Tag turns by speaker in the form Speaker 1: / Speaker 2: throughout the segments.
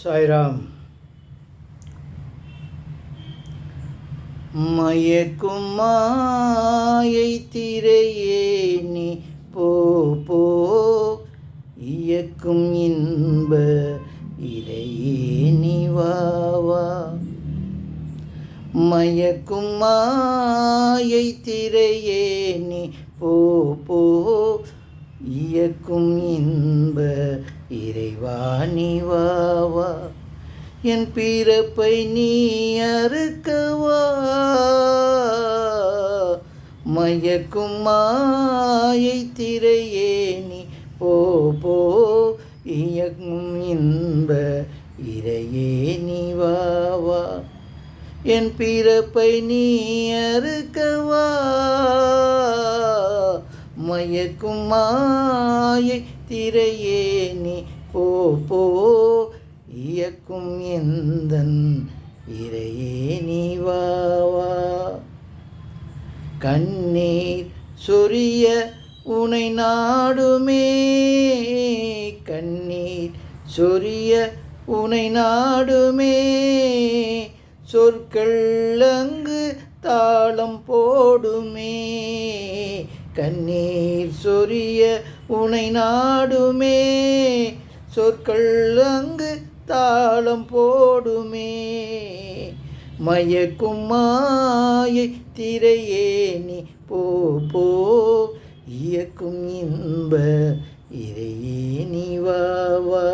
Speaker 1: சாய்ராம். மயக்கும் மாயை திரையே நீ போ போ, இயக்கும் இன்ப இறையே நீ வா வா. மயக்கும் மாயை திரையே நீ போ போ, இயக்கும் இன்ப இறைவா நீ வா வா. என் பிறப்பை நீ அறுக்கவா, மயக்கும் மாயை திரையே நீ போ போ, இயக்கும் இன்ப இறையே நீ வா வா. என் பிறப்பை நீ அறுக்கவா, மயக்கும் மாயை திரையே நீ போ போ, இயக்கும் எந்தன் இறையே நீ வா வா. கண்ணீர் சொரிய உனை நாடுமே, கண்ணீர் சொரிய உனை நாடுமே, சொற்கள் அங்கு தாளம் போடுமே. கண்ணீர் சொரிய உனை நாடுமே, சொற்கள் அங்கு தாளம் போடுமே. மயக்கும் மாயை திரையே நீ போ போ, இயக்கும் இன்ப இறையே நீ வா வா.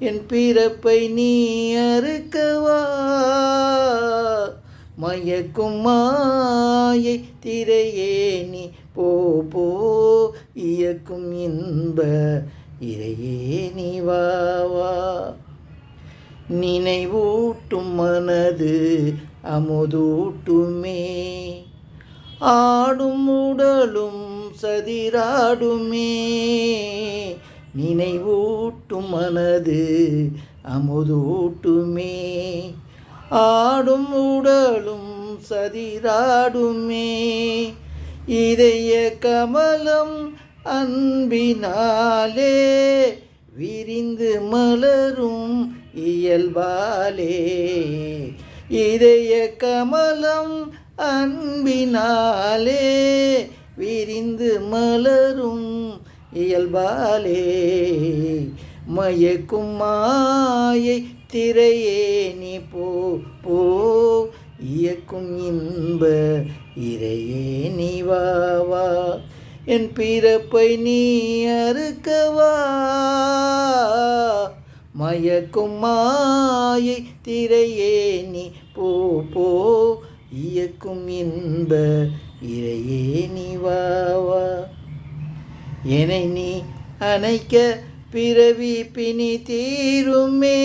Speaker 1: என் பிறப்பை நீ அறுக்கவா, மயக்கும் மாயை திரையே நீ போ போ, இயக்கும் இன்ப இறையே நீ வா வா. நினைவூட்டும் மனது அமுதூட்டுமே, ஆடும் உடலும் சதிராடுமே. நினைவூட்டும் மனது அமுதூட்டுமே, ஆடும் உடலும் சதிராடுமே. இதய கமலம் அன்பினாலே விரிந்து மலரும் இயல்பாலே. இதய கமலம் அன்பினாலே விரிந்து மலரும் இயல்பாலே. மயக்கும் மாயை திரையே நீ போ போ, இயக்கும் இன்ப இறையே நீ வா வா. என் பிறப்பை நீ அறுக்கவா, மயக்கும் மாயை திரையே நீ போ போ, இயக்கும் இன்ப இறையே நீ வா வா. என்னை நீ அணைக்க பிறவி பிணி தீருமே,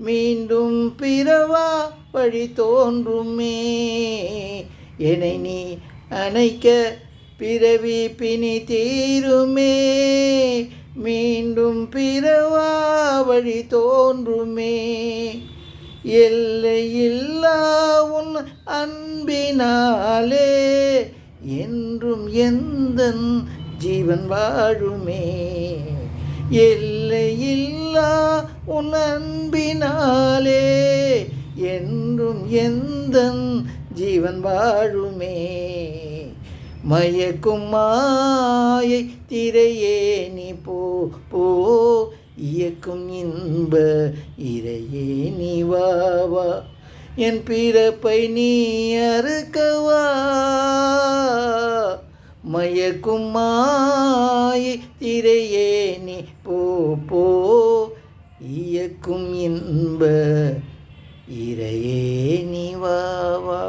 Speaker 1: மீண்டும் பிறவா வழி தோன்றுமே. என்னை நீ அணைக்க பிறவி பிணி தீருமே, மீண்டும் பிறவா வழி தோன்றுமே. எல்லையில்லா உன் அன்பினாலே என்றும் எந்தன் ஜீவன் வாழுமே. எல்லையில்லா உன் அன்பினாலே என்றும் எந்தன் ஜீவன் வாழுமே. மயக்கும் மாயை திரையே நீ போ போ, இயக்கும் இன்ப இறையே நீ வா வா. என் பிறப்பை நீ அறுக்கவா, மயக்கும் மாயை திரையே நீ போ போ, இயக்கும் இன்ப இறையே நீ வா வா.